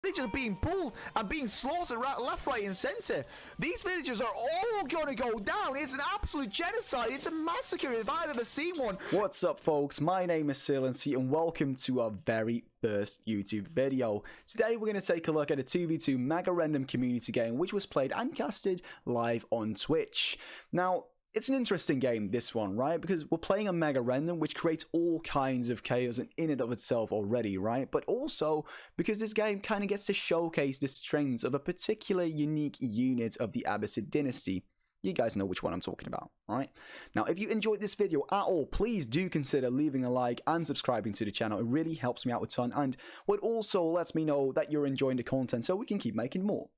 They're just being pulled and being slaughtered right, left, right, and center. These villagers are all gonna go down. It's an absolute genocide. It's a massacre if I've ever seen one. What's up, folks? My name is Silency, and welcome to our very first YouTube video. Today, we're going to take a look at a 2v2 Megarandom community game, which was played and casted live on Twitch. Now, it's an interesting game, this one, right? Because we're playing a Megarandom, which creates all kinds of chaos in and of itself already, right? But also because this game kind of gets to showcase the strengths of a particular unique unit of the Abbasid Dynasty. You guys know which one I'm talking about, right? Now, if you enjoyed this video at all, please do consider leaving a like and subscribing to the channel. It really helps me out a ton, and what also lets me know that you're enjoying the content so we can keep making more.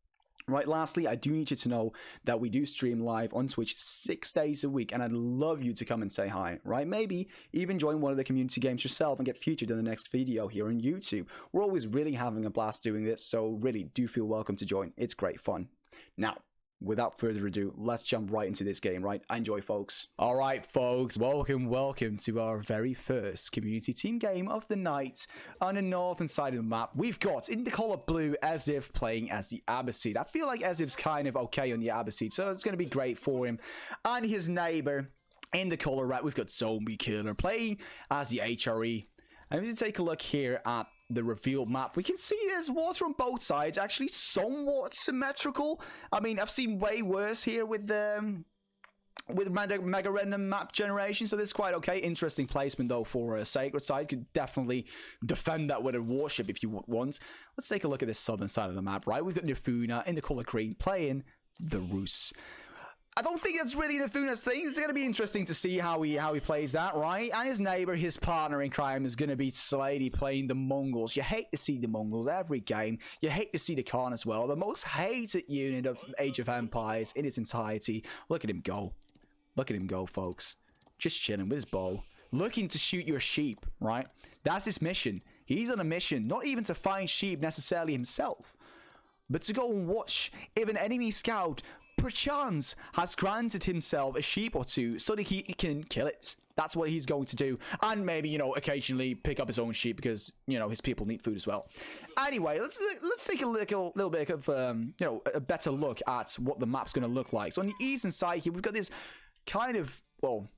Right, lastly, I do need you to know that we do stream live on Twitch 6 days a week, and I'd love you to come and say hi, right? Maybe even join one of the community games yourself and get featured in the next video here on YouTube. We're always really having a blast doing this, so really do feel welcome to join. It's great fun. Now, without further ado, let's jump right into this game, right? Enjoy, folks. All right, folks, welcome to our very first community team game of the night. On the northern side of the map, we've got, in the color blue, Sdiff playing as the Abbasid. I feel like Sdiff's kind of okay on the Abbasid, so it's going to be great for him. And his neighbor, in the color red, we've got Zombiekiller playing as the HRE. And if you take a look here at the revealed map, we can see there's water on both sides, actually somewhat symmetrical. I mean, I've seen way worse here with Megarandom map generation, so this is quite okay. Interesting placement though for a sacred side. Could definitely defend that with a warship if you want. Let's take a look at this southern side of the map, right? We've got Nirfoona in the color green playing the Rus. I don't think that's really Nirfoona's thing. It's going to be interesting to see how he plays that, right? And his neighbor, his partner in crime, is going to be Sladie playing the Mongols. You hate to see the Mongols every game. You hate to see the Khan as well. The most hated unit of Age of Empires in its entirety. Look at him go. Look at him go, folks. Just chilling with his bow. Looking to shoot your sheep, right? That's his mission. He's on a mission, not even to find sheep necessarily himself, but to go and watch if an enemy scout perchance has granted himself a sheep or two so that he can kill it. That's what he's going to do. And maybe, you know, occasionally pick up his own sheep because, you know, his people need food as well. Anyway, let's take a little bit of, you know, a better look at what the map's going to look like. So on the eastern side here, we've got this kind of, well,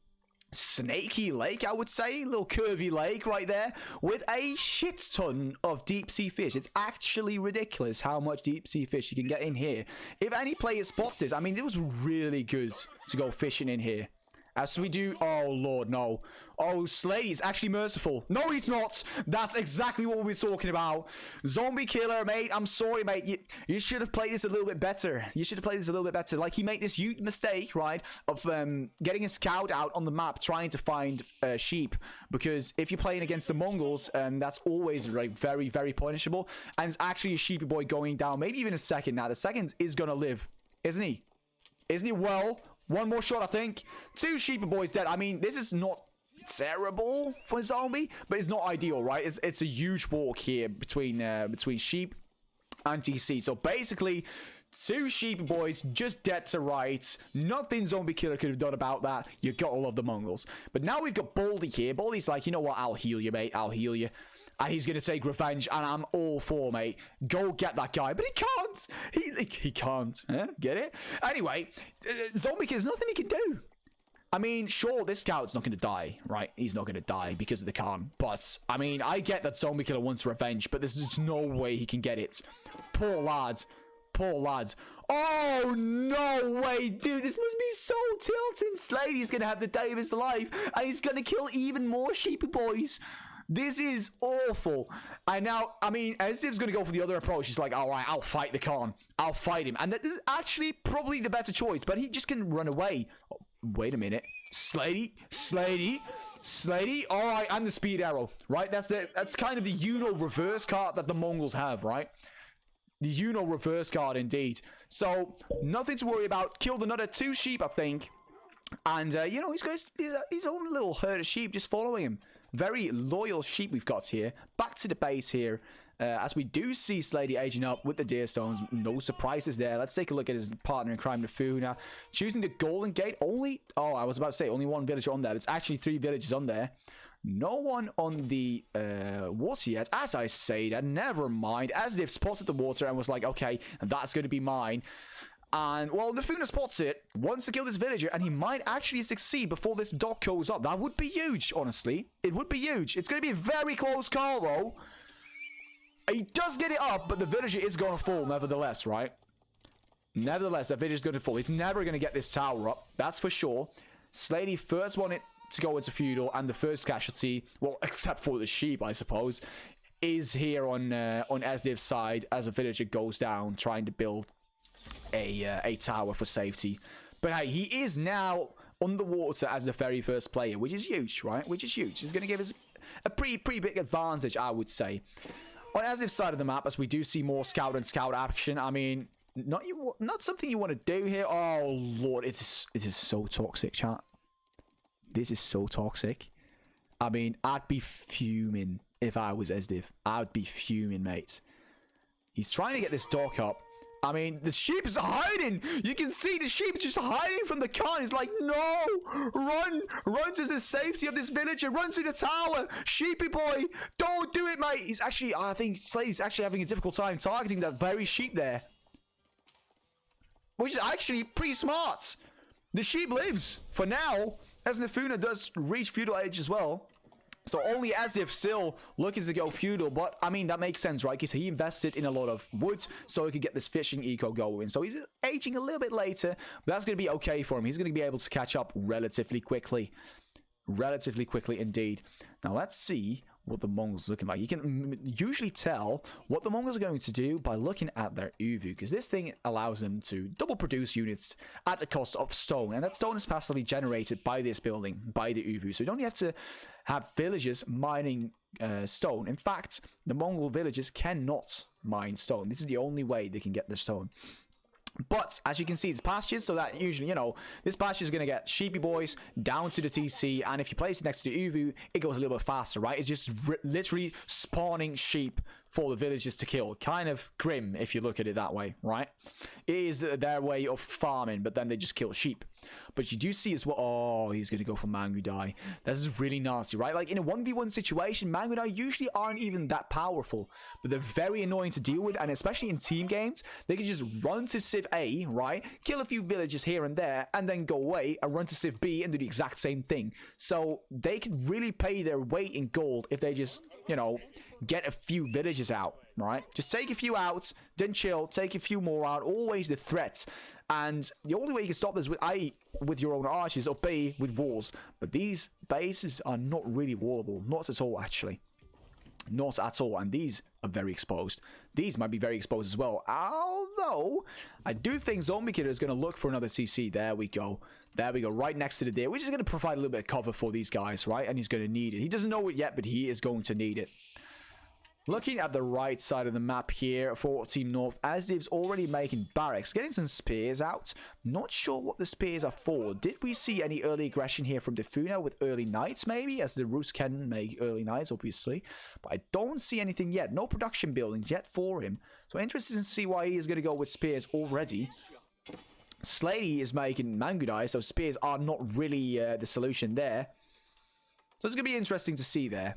snaky lake, I would say, a little curvy lake right there with a shit ton of deep sea fish. It's actually ridiculous how much deep sea fish you can get in here. If any player spots this, I mean, it was really good to go fishing in here. As we do, oh lord, no. Oh, Sladie's actually merciful. No, he's not. That's exactly what we were talking about. Zombiekiller, mate. I'm sorry, mate. You should have played this a little bit better. You should have played this a little bit better. Like, he made this huge mistake, right, of getting a scout out on the map trying to find sheep. Because if you're playing against the Mongols, that's always like very, very punishable. And it's actually a sheepy boy going down. Maybe even a second. Now, the second is going to live, isn't he? Isn't he? Well, one more shot, I think. 2 sheepy boys dead. I mean, this is not terrible for a zombie, but it's not ideal, right? It's a huge walk here between sheep and DC. So basically, 2 sheepy boys just dead to rights. Nothing Zombiekiller could have done about that. You gotta love the Mongols. But now we've got Baldy here. Baldy's like, you know what? I'll heal you, mate. I'll heal you. And he's going to take revenge, and I'm all for, mate. Go get that guy. But he can't. He can't. Get it? Anyway, Zombiekiller, there's nothing he can do. I mean, sure, this scout's not going to die, right? He's not going to die because of the Khan. But, I mean, I get that Zombiekiller wants revenge, but there's just no way he can get it. Poor lad. Poor lad. Oh, no way, dude. This must be so tilting. Sladie's going to have the day of his life, and he's going to kill even more sheepy boys. This is awful. And now, I mean, Sdiff's going to go for the other approach. He's like, all right, I'll fight the Khan. I'll fight him. And that is actually probably the better choice, but he just can run away. Oh, wait a minute. Sladie. All right, and the speed arrow, right? That's it. That's kind of the reverse card that the Mongols have, right? The reverse card, indeed. So, nothing to worry about. Killed another 2 sheep, I think. And, you know, he's got his own little herd of sheep just following him. Very loyal sheep we've got here. Back to the base here. As we do see Sladie aging up with the deer stones. No surprises there. Let's take a look at his partner in crime, Nirfoona. Choosing the Golden Gate. Only... Oh, I was about to say only 1 village on there. It's actually 3 villages on there. No one on the water yet. As I say that, never mind. Sdiff spotted the water and was like, okay, that's going to be mine. And, well, Nirfoona spots it, wants to kill this villager, and he might actually succeed before this dock goes up. That would be huge, honestly. It would be huge. It's going to be a very close call, though. He does get it up, but the villager is going to fall, nevertheless, right? Nevertheless, that villager is going to fall. He's never going to get this tower up. That's for sure. Sladie first wanted to go into feudal, and the first casualty, well, except for the sheep, I suppose, is here on Sdiff's side as a villager goes down, trying to build a tower for safety. But hey, he is now underwater as the very first player, which is huge, right? Which is huge. He's going to give us a pretty big advantage, I would say. On Sdiff's side of the map, as we do see more scout and scout action, I mean, not something you want to do here. Oh lord, it is so toxic, chat. This is so toxic. I mean, I'd be fuming if I was Sdiff. I'd be fuming, mate. He's trying to get this dock up. I mean, the sheep is hiding. You can see the sheep just hiding from the car. He's like, no, run to the safety of this villager. Run to the tower. Sheepy boy, don't do it, mate. He's actually, I think Sladie's actually having a difficult time targeting that very sheep there. Which is actually pretty smart. The sheep lives for now, as Nirfoona does reach feudal age as well. So only Sdiff still looking to go feudal, but I mean, that makes sense, right? Because he invested in a lot of wood so he could get this fishing eco going. So he's aging a little bit later, but that's going to be okay for him. He's going to be able to catch up relatively quickly. Relatively quickly indeed. Now let's see what the Mongols are looking like. You can usually tell what the Mongols are going to do by looking at their Uvu, because this thing allows them to double produce units at the cost of stone, and that stone is passively generated by this building, by the Uvu. So you don't have to have villagers mining stone. In fact, the Mongol villagers cannot mine stone. This is the only way they can get the stone. But as you can see, it's pastures, so that usually, you know, this pasture is going to get sheepy boys down to the TC, and if you place it next to the Uvu, it goes a little bit faster, right? It's just literally spawning sheep for the villagers to kill. Kind of grim if you look at it that way, right? It is their way of farming, but then they just kill sheep. But you do see as well, oh, he's going to go for Mangudai. This is really nasty, right? Like in a 1v1 situation, Mangudai usually aren't even that powerful, but they're very annoying to deal with, and especially in team games, they can just run to Civ A, right? Kill a few villages here and there, and then go away and run to Civ B and do the exact same thing. So they can really pay their weight in gold if they just, you know, get a few villages out, right? Just take a few out, then chill, take a few more out, always the threat. And the only way you can stop this with your own archers, or B, with walls. But these bases are not really wallable. Not at all, actually. Not at all. And these are very exposed. These might be very exposed as well. Although, I do think Zombiekiller is going to look for another CC. There we go. There we go. Right next to the deer, which is going to provide a little bit of cover for these guys, right? And he's going to need it. He doesn't know it yet, but he is going to need it. Looking at the right side of the map here for Team North, Sdiff's already making barracks, getting some spears out. Not sure what the spears are for. Did we see any early aggression here from Nirfoona with early knights, maybe? As the Roos can make early knights, obviously. But I don't see anything yet. No production buildings yet for him. So interested to see why he is going to go with spears already. Sladie is making Mangudai, so spears are not really the solution there. So it's going to be interesting to see there.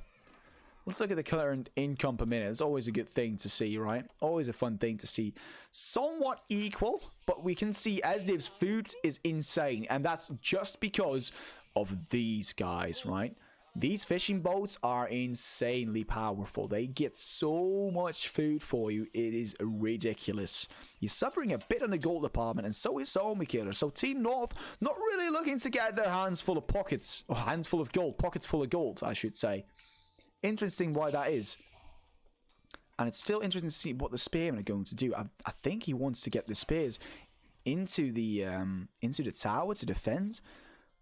Let's look at the current income per minute. It's always a good thing to see, right? Always a fun thing to see. Somewhat equal, but we can see Sdiff's food is insane. And that's just because of these guys, right? These fishing boats are insanely powerful. They get so much food for you. It is ridiculous. He's suffering a bit on the gold department, and so is Zombiekiller. So Team North not really looking to get their hands full of pockets. Or hands full of gold. Pockets full of gold, I should say. Interesting why that is. And it's still interesting to see what the spearmen are going to do. I think he wants to get the spears into the tower to defend.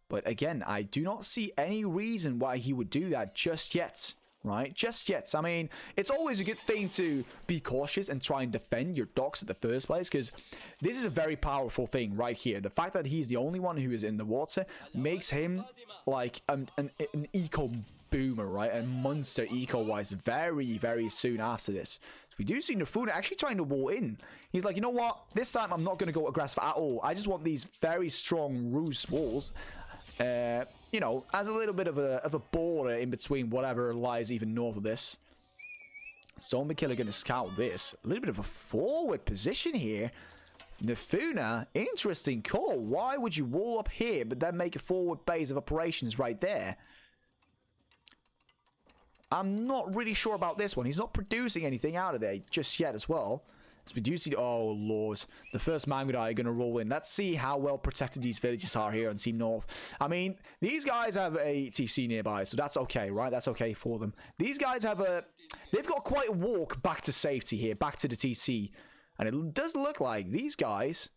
But again, I do not see any reason why he would do that just yet. Right? Just yet. I mean, it's always a good thing to be cautious and try and defend your docks at the first place, because this is a very powerful thing right here. The fact that he's the only one who is in the water makes him like an eco boomer, right? A monster eco-wise very, very soon after this. So we do see Nirfoona actually trying to wall in. He's like, you know what? This time I'm not going to go aggressive at all. I just want these very strong Roos walls. you know, as a little bit of a border in between whatever lies even north of this. Zombiekiller going to scout this. A little bit of a forward position here. Nirfoona, interesting call. Why would you wall up here, but then make a forward base of operations right there? I'm not really sure about this one. He's not producing anything out of there just yet as well. It's producing... Oh, Lord. The first Mangudai are going to roll in. Let's see how well protected these villages are here on Team North. I mean, these guys have a TC nearby, so that's okay, right? That's okay for them. These guys have a... They've got quite a walk back to safety here, back to the TC. And it does look like these guys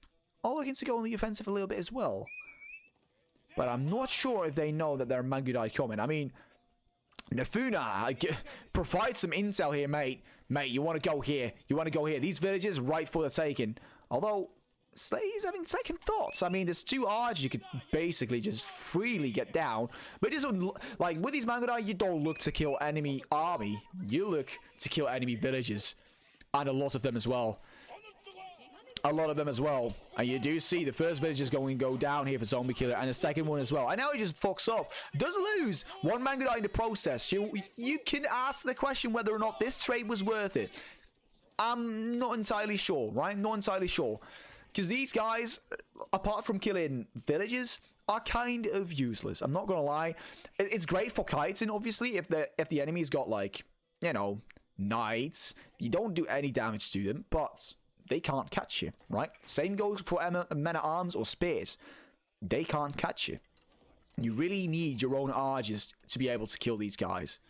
are looking to go on the offensive a little bit as well. But I'm not sure if they know that there are Mangudai coming. I mean... Nirfoona, provide some intel here, mate. Mate, you want to go here. You want to go here. These villages, right for the taking. Although, Sladie's having second thoughts. I mean, there's 2 arches you could basically just freely get down. But it doesn't, like, with these Mangudai, you don't look to kill enemy army. You look to kill enemy villages. And a lot of them as well. A lot of them as well. And you do see the first village is going to go down here for Zombiekiller, and the second one as well. And now he just fucks up. Does lose 1 Mangudai in the process. You can ask the question whether or not this trade was worth it. I'm not entirely sure, right? Not entirely sure. Because these guys, apart from killing villages, are kind of useless. I'm not going to lie. It's great for kiting, obviously, if the enemy's got, like, you know, knights. You don't do any damage to them, but... they can't catch you, right? Same goes for men-at-arms or spears. They can't catch you. You really need your own archers to be able to kill these guys.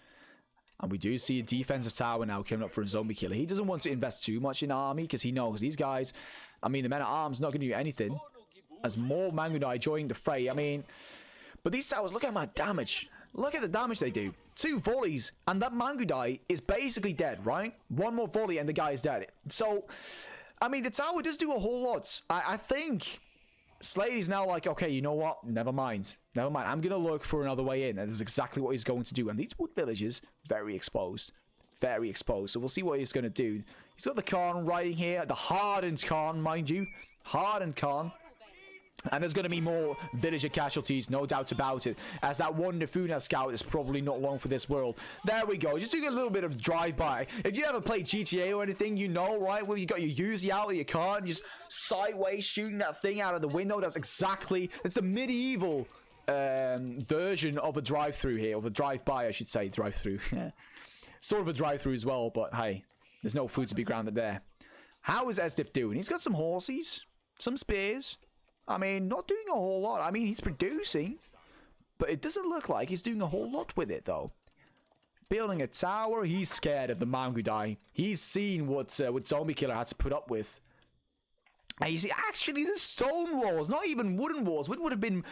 And we do see a defensive tower now coming up for a Zombiekiller. He doesn't want to invest too much in army because he knows these guys... I mean, the men-at-arms not going to do anything. As more Mangudai join the fray, I mean... But these towers, look at my damage. Look at the damage they do. 2 volleys, and that Mangudai is basically dead, right? 1 more volley and the guy is dead. So... I mean, the tower does do a whole lot. I think Sladie's now like, okay, you know what? Never mind. Never mind. I'm going to look for another way in. And that's exactly what he's going to do. And these wood villages, very exposed. Very exposed. So we'll see what he's going to do. He's got the Khan riding here. The hardened Khan, mind you. Hardened Khan. And there's going to be more villager casualties, no doubt about it. As that one Nirfoona scout is probably not long for this world. There we go. Just doing a little bit of drive-by. If you ever played GTA or anything, you know, right? Where you got your Uzi out of your car and just sideways shooting that thing out of the window. That's exactly... It's the medieval version of a drive-through here. Of a drive-by, I should say. Drive-through. Sort of a drive-through as well, but hey. There's no food to be grounded there. How is Sdiff doing? He's got some horses. Some spears. I mean, not doing a whole lot. I mean, he's producing, but it doesn't look like he's doing a whole lot with it, though. Building a tower, he's scared of the Mangudai. He's seen what Zombiekiller had to put up with. And you see, actually, the stone walls, not even wooden walls, would have been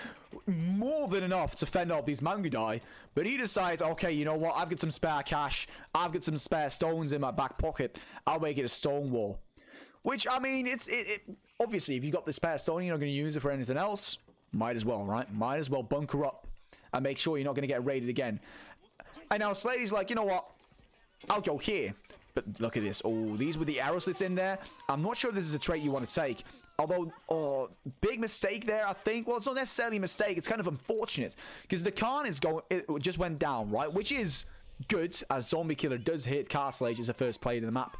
more than enough to fend off these Mangudai. But he decides, okay, you know what? I've got some spare cash. I've got some spare stones in my back pocket. I'll make it a stone wall. Which, I mean, obviously, if you got the spare stone, you're not going to use it for anything else. Might as well, right? Might as well bunker up and make sure you're not going to get raided again. And now Sladie's like, you know what? I'll go here. But look at this. Oh, these with the arrow slits in there. I'm not sure if this is a trait you want to take. Although, oh, big mistake there, I think. Well, it's not necessarily a mistake. It's kind of unfortunate. Because the Khan is going... It just went down, right? Which is good, as Zombiekiller does hit Castle Age as the first player in the map.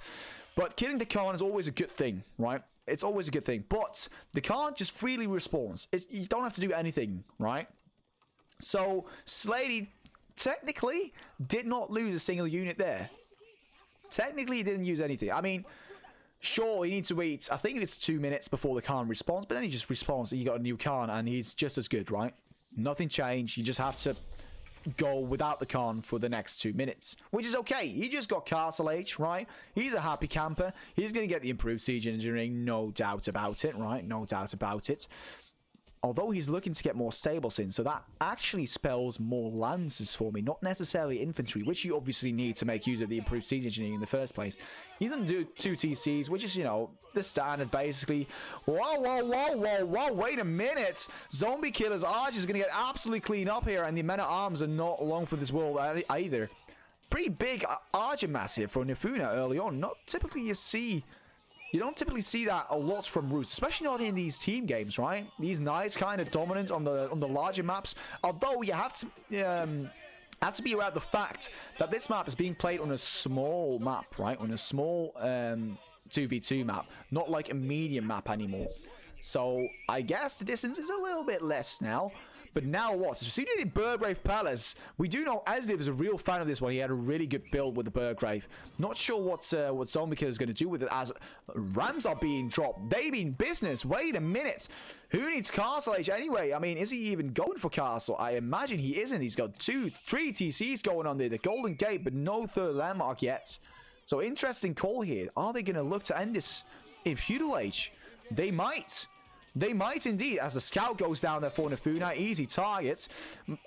But killing the Khan is always a good thing, right? It's always a good thing. But the Khan just freely respawns. You don't have to do anything, right? So, Sladie technically did not lose a single unit there. Technically, he didn't use anything. I mean, sure, he needs to wait. I think it's 2 minutes before the Khan respawns. But then he just respawns and you got a new Khan. And he's just as good, right? Nothing changed. You just have to go without the Khan for the next 2 minutes, which is okay. He just got Castle Age, right? He's a happy camper. He's going to get the improved siege engineering, no doubt about it, right? No doubt about it. Although he's looking to get more stables in, so that actually spells more lances for me, not necessarily infantry, which you obviously need to make use of the improved siege engineering in the first place. He's going to do 2 TCs, which is, you know, the standard, basically. Whoa, whoa, whoa, whoa, whoa, wait a minute! Zombiekiller's arch is going to get absolutely clean up here, and the men-at-arms are not long for this world either. Pretty big archer mass here for Nirfoona early on. Not typically you see You don't typically see that a lot from Roots, especially not in these team games, right? These knights kind of dominant on the larger maps. Although you have to be aware of the fact that this map is being played on a small map, right? On a small 2v2 map, not like a medium map anymore. So I guess the distance is a little bit less now. But now what? So seen it in Burgrave Palace. We do know Sdiff is a real fan of this one. He had a really good build with the Burgrave. Not sure what Zombiekiller is going to do with it, as Rams are being dropped. They mean business. Wait a minute. Who needs Castle Age anyway? I mean, is he even going for Castle? I imagine he isn't. He's got 3 TCs going on there. The Golden Gate, but no third landmark yet. So interesting call here. Are they going to look to end this in Feudal Age? They might. They might indeed, as the scout goes down there for Nirfoona. Easy targets.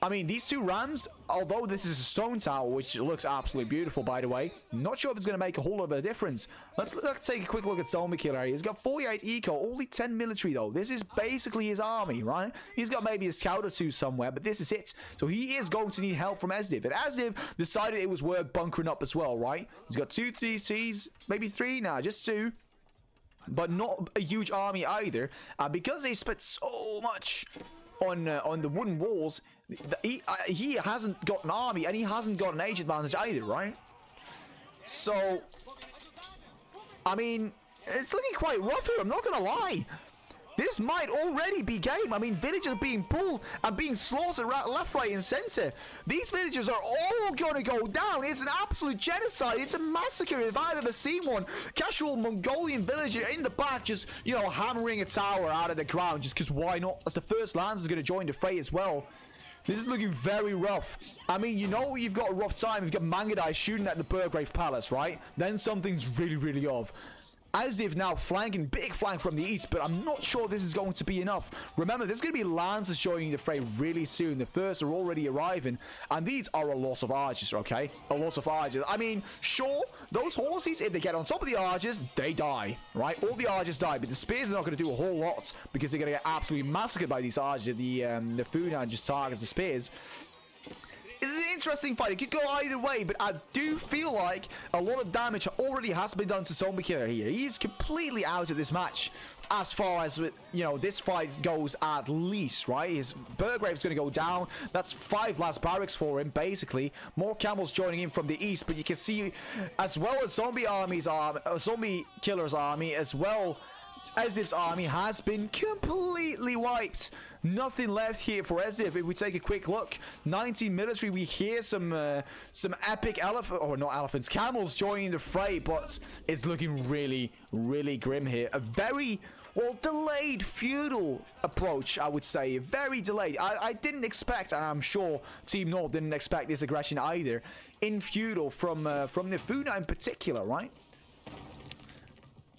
I mean, these two Rams, although this is a stone tower, which looks absolutely beautiful, by the way, not sure if it's going to make a whole lot of a difference. Let's take a quick look at Zombiekiller. He's got 48 eco, only 10 military, though. This is basically his army, right? He's got maybe a scout or two somewhere, but this is it. So he is going to need help from Sdiff. And Sdiff decided it was worth bunkering up as well, right? He's got 2 3Cs, maybe 3 now, just 2. But not a huge army either, because they spent so much on the wooden walls. He hasn't got an army, and he hasn't got an age advantage either, right? So, I mean, it's looking quite rough here. I'm not gonna lie. This might already be game. I mean, villagers being pulled and being slaughtered left, right, and center. These villagers are all gonna go down. It's an absolute genocide. It's a massacre if I've ever seen one. Casual Mongolian villager in the back just, you know, hammering a tower out of the ground just because why not? As the first Lance is gonna join the fray as well. This is looking very rough. I mean, you know you've got a rough time. You've got Mangadai shooting at the Burgrave Palace, right? Then something's really, really off. Sdiff now flanking, big flank from the east, but I'm not sure this is going to be enough. Remember, there's going to be Lancers joining the fray really soon. The first are already arriving, and these are a lot of archers, okay? A lot of archers. I mean, sure, those horses, if they get on top of the archers, they die, right? All the archers die, but the spears are not going to do a whole lot because they're going to get absolutely massacred by these archers. The Nirfoona just targets the spears. It's an interesting fight. It could go either way, but I do feel like a lot of damage already has been done to Zombiekiller here. He's completely out of this match as far as, you know, this fight goes at least, right? His Burgrave's going to go down. That's 5 last barracks for him, basically. More camels joining in from the east, but you can see, as well as Zombiekiller's army, as well, Sdiff's army has been completely wiped. Nothing left here for Sdiff. If we take a quick look, 19 military. We hear some epic camels joining the fray, but it's looking really, really grim here. A very, well, delayed feudal approach, I would say. Very delayed. I didn't expect, and I'm sure Team North didn't expect this aggression either, in feudal from Nirfoona in particular, right?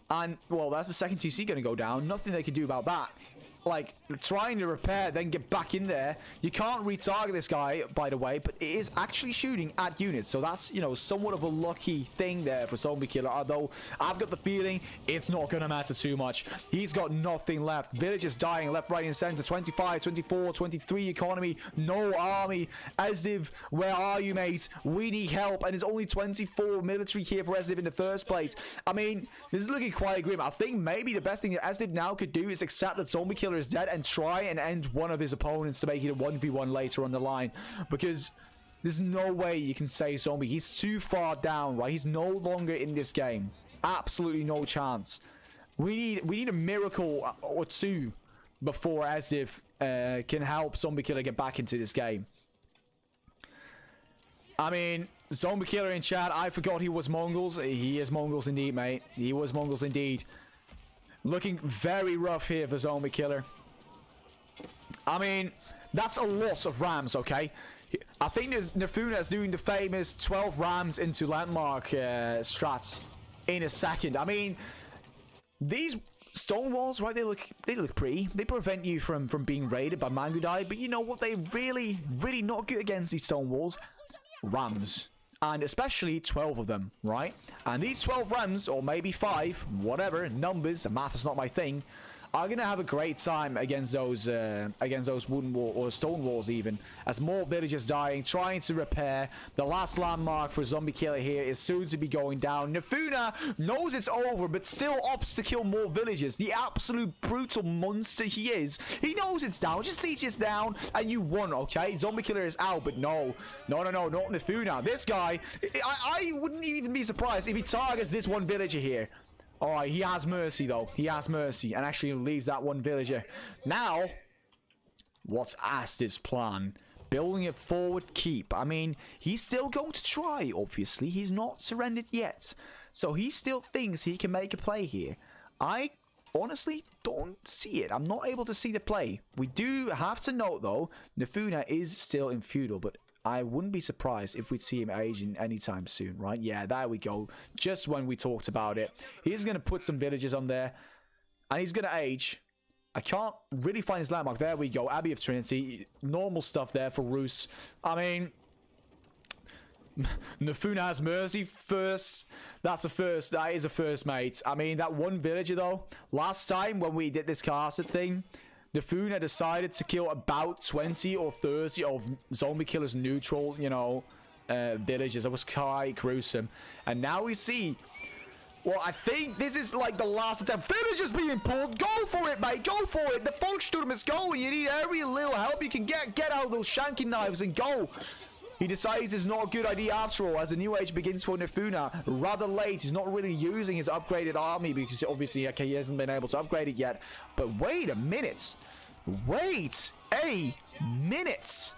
And, well, that's the second TC going to go down. Nothing they can do about that. Like, trying to repair, then get back in there. You can't retarget this guy, by the way, but it is actually shooting at units. So that's, you know, somewhat of a lucky thing there for Zombiekiller. Although, I've got the feeling it's not going to matter too much. He's got nothing left. Villagers dying left, right, and center. 25, 24, 23 economy. No army. Sdiff, where are you, mate? We need help. And there's only 24 military here for Sdiff in the first place. I mean, this is looking quite grim. I think maybe the best thing that Sdiff now could do is accept that Zombiekiller is dead and try and end one of his opponents to make it a 1v1 later on the line, because there's no way you can say Zombie. He's too far down, right? He's no longer in this game. Absolutely no chance. We need a miracle or two before Sdiff can help Zombiekiller get back into this game. I mean, Zombiekiller in chat, I forgot he was Mongols. He is Mongols indeed, mate. He was Mongols indeed. Looking very rough here for Zombiekiller. I mean, that's a lot of Rams, okay? I think Nirfoona is doing the famous 12 Rams into landmark strats in a second. I mean, these stone walls, right? They look pretty. They prevent you from being raided by Mangadai, but you know what? They're really, really not good against these stone walls. Rams. And especially 12 of them, right? And these 12 Rams, or maybe 5, whatever, numbers, math is not my thing, are gonna have a great time against those wooden wall or stone walls even, as more villagers dying, trying to repair. The last landmark for Zombiekiller here is soon to be going down. Nirfoona knows it's over, but still opts to kill more villagers. The absolute brutal monster he is. He knows it's down. Just siege it's down, and you won. Okay, Zombiekiller is out, but no, not Nirfoona. This guy, I wouldn't even be surprised if he targets this one villager here. All right, he has mercy, though. He has mercy and actually leaves that one villager. Now, what's Sdiff's plan? Building a forward keep. I mean, he's still going to try, obviously. He's not surrendered yet. So he still thinks he can make a play here. I honestly don't see it. I'm not able to see the play. We do have to note, though, Nirfoona is still in feudal, but I wouldn't be surprised if we'd see him aging anytime soon, right? Yeah, there we go. Just when we talked about it. He's going to put some villages on there. And he's going to age. I can't really find his landmark. There we go. Abbey of Trinity. Normal stuff there for Roos. I mean, Nirfoona has mercy first. That's a first. That is a first, mate. I mean, that one villager, though. Last time when we did this castle thing, Nirfoona decided to kill about 20 or 30 of Zombiekiller's neutral, you know, villagers. That was quite gruesome. And now we see... Well, I think this is like the last attempt. Villagers being pulled. Go for it, mate. Go for it. The Volkssturm is going. You need every little help you can get. Get out those shanking knives and go. He decides it's not a good idea after all, as the new age begins for Nirfoona. Rather late. He's not really using his upgraded army because obviously, okay, he hasn't been able to upgrade it yet. But wait a minute. Wait a minute.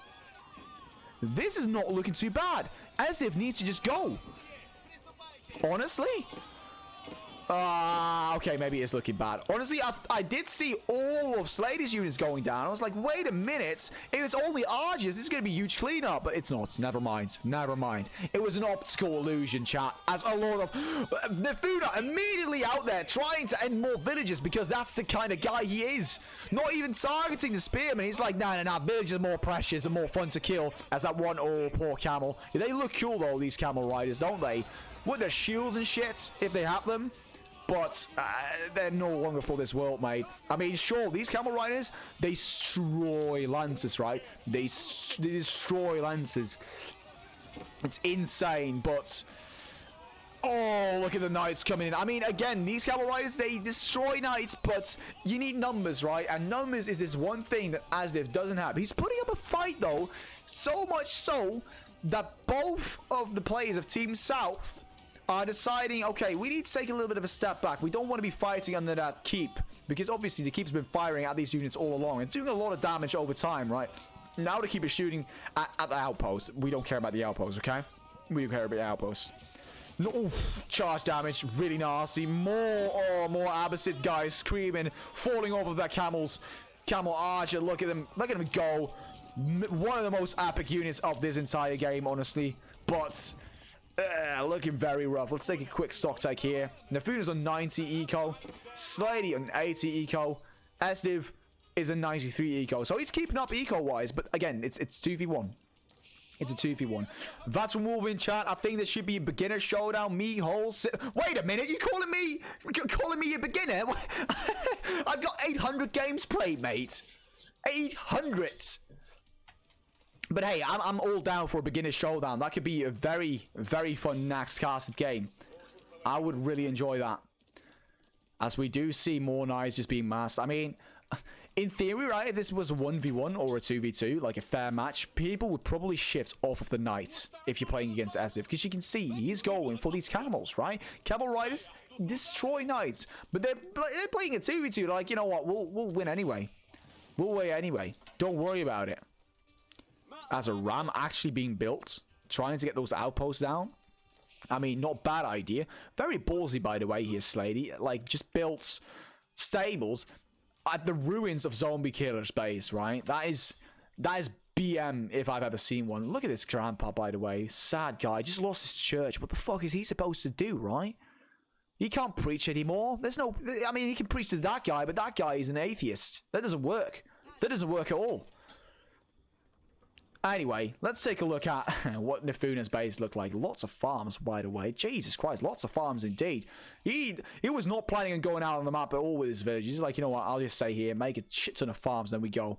This is not looking too bad. Sdiff needs to just go. Honestly? Okay, maybe it's looking bad. Honestly, I did see all of Sladie's units going down. I was like, wait a minute. If it's only Argies, this is going to be a huge cleanup. But it's not. Never mind. Never mind. It was an optical illusion, chat. As a lot of... Nirfoona immediately out there trying to end more villages because that's the kind of guy he is. Not even targeting the spearmen. He's like, nah. Villages are more precious and more fun to kill. As that one, oh, poor camel. They look cool, though, these camel riders, don't they? With their shields and shit, if they have them. But they're no longer for this world, mate. I mean, sure, these camel riders, they destroy lances, right? They destroy lances. It's insane, but... Oh, look at the knights coming in. I mean, again, these camel riders, they destroy knights, but you need numbers, right? And numbers is this one thing that Sdiff doesn't have. He's putting up a fight, though, so much so that both of the players of Team South are deciding, okay, we need to take a little bit of a step back. We don't want to be fighting under that keep, because obviously the keep's been firing at these units all along. It's doing a lot of damage over time, right? Now the keep is shooting at the outpost. We don't care about the outpost, okay? We don't care about the outpost. No, oof, charge damage, really nasty. More Abbasid guys screaming, falling off of their camels. Camel Archer, look at them go. One of the most epic units of this entire game, honestly. But... looking very rough. Let's take a quick stock take here. Nirfoona's on 90 eco. Sladie on 80 eco. Sdiff is a 93 eco. So he's keeping up eco-wise. But again, it's 2v1. It's a 2v1. That's from Wolverine chat. I think this should be a beginner showdown. Me, Hole, wait a minute. You calling me a beginner? I've got 800 games played, mate. 800. But hey, I'm all down for a beginner showdown. That could be a very, very fun next casted game. I would really enjoy that. As we do see more knights just being massed. I mean, in theory, right, if this was a 1v1 or a 2v2, like a fair match, people would probably shift off of the knight if you're playing against Sdiff. Because you can see he's going for these camels, right? Camel riders destroy knights. But they're playing a 2v2. Like, you know what? We'll win anyway. We'll win anyway. Don't worry about it. As a ram actually being built, trying to get those outposts down. I mean, not bad idea. Very ballsy, by the way, here, Sladie. Like, just built stables at the ruins of Zombiekiller's base, right? That is BM if I've ever seen one. Look at this grandpa, by the way. Sad guy. Just lost his church. What the fuck is he supposed to do, right? He can't preach anymore. There's no... I mean, he can preach to that guy, but that guy is an atheist. That doesn't work. That doesn't work at all. Anyway, let's take a look at what Nirfoona's base looked like. Lots of farms, by the way. Jesus Christ, lots of farms indeed. He was not planning on going out on the map at all with his villages. He's like, you know what, I'll just stay here, make a shit ton of farms, then we go.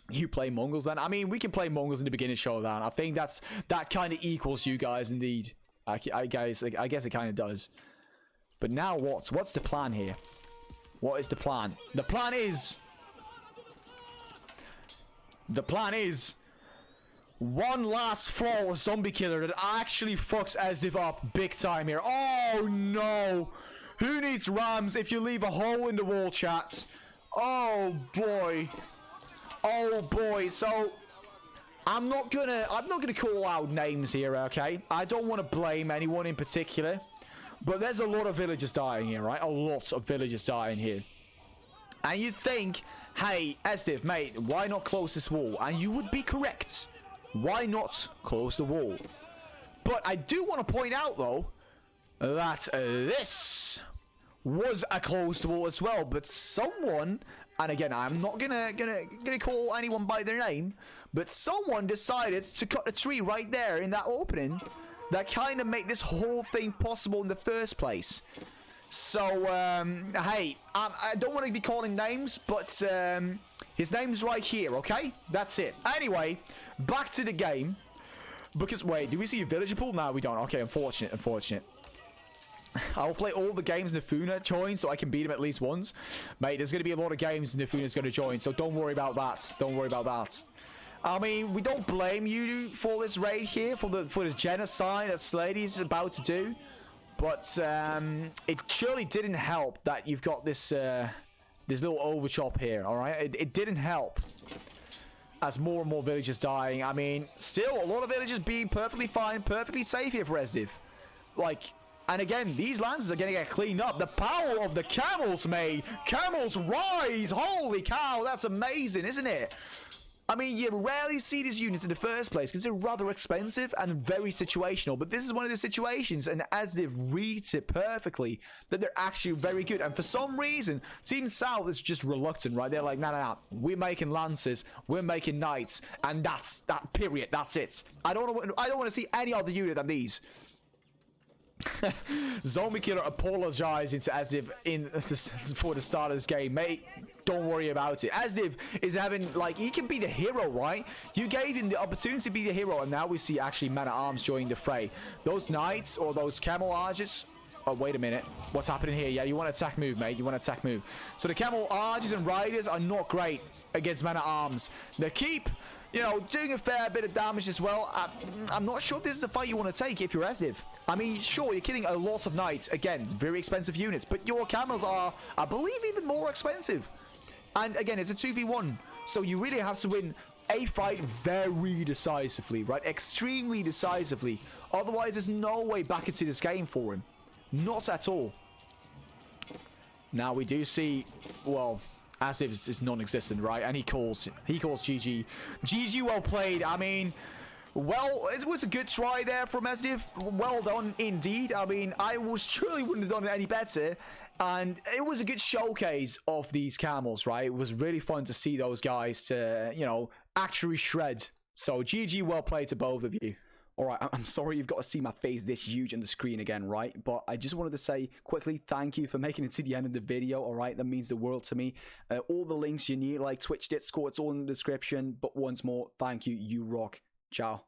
You play Mongols then? I mean, we can play Mongols in the beginning showdown. I think that kind of equals you guys indeed. I guess it kind of does. But now what? What's the plan here? What is the plan? The plan is one last flaw of Zombiekiller that actually fucks Sdiff up big time here. Oh no! Who needs rams if you leave a hole in the wall, chat? Oh boy. Oh boy. So I'm not gonna call out names here, okay? I don't want to blame anyone in particular. But there's a lot of villagers dying here, right? A lot of villagers dying here. And you think, hey, Sdiff, mate, why not close this wall? And you would be correct. Why not close the wall? But I do want to point out, though, that this was a closed wall as well. But someone, and again, I'm not gonna call anyone by their name, but someone decided to cut a tree right there in that opening that kind of made this whole thing possible in the first place. So, hey, I don't want to be calling names, but his name's right here, okay? That's it. Anyway, back to the game. Because, wait, do we see a villager pool? No, we don't. Okay, unfortunate. I'll play all the games Nirfoona joins so I can beat him at least once. Mate, there's going to be a lot of games Nirfoona's going to join, so don't worry about that. Don't worry about that. I mean, we don't blame you for this raid here, for the genocide that Sladie's about to do. But it surely didn't help that you've got this this little overchop here, all right? It didn't help as more and more villagers dying. I mean, still a lot of villagers being perfectly fine, perfectly safe here for Sdiff. Like, and again, these lances are going to get cleaned up. The power of the camels, mate. Camels rise. Holy cow, that's amazing, isn't it? I mean, you rarely see these units in the first place because they're rather expensive and very situational. But this is one of the situations, and Sdiff reads it perfectly, that they're actually very good. And for some reason, Team South is just reluctant, right? They're like, nah. We're making lances, we're making knights, and that's that. Period. That's it. I don't want to see any other unit than these. Zombiekiller apologizing to Sdiff for the start of this game. Mate, don't worry about it. Sdiff is having, like, he can be the hero, right? You gave him the opportunity to be the hero, and now we see actually man-at-arms joining the fray. Those knights or those camel archers. Oh, wait a minute. What's happening here? Yeah, you want to attack move, mate. You want to attack move. So the camel archers and riders are not great against man-at-arms. They keep, you know, doing a fair bit of damage as well. I'm not sure if this is a fight you want to take if you're Sdiff. I mean, sure, you're killing a lot of knights. Again, very expensive units. But your camels are, I believe, even more expensive. And again, it's a 2v1. So you really have to win a fight very decisively, right? Extremely decisively. Otherwise, there's no way back into this game for him. Not at all. Now, we do see, well, Sdiff is non-existent, right? And he calls GG. GG, well played. I mean, well, it was a good try there from Sdiff. Well done indeed. I mean, I surely wouldn't have done it any better. And it was a good showcase of these camels, right? It was really fun to see those guys, you know, actually shred. So GG, well played to both of you. All right, I'm sorry you've got to see my face this huge on the screen again, right? But I just wanted to say quickly, thank you for making it to the end of the video, all right? That means the world to me. All the links you need, like Twitch, Discord, it's all in the description. But once more, thank you. You rock. Ciao.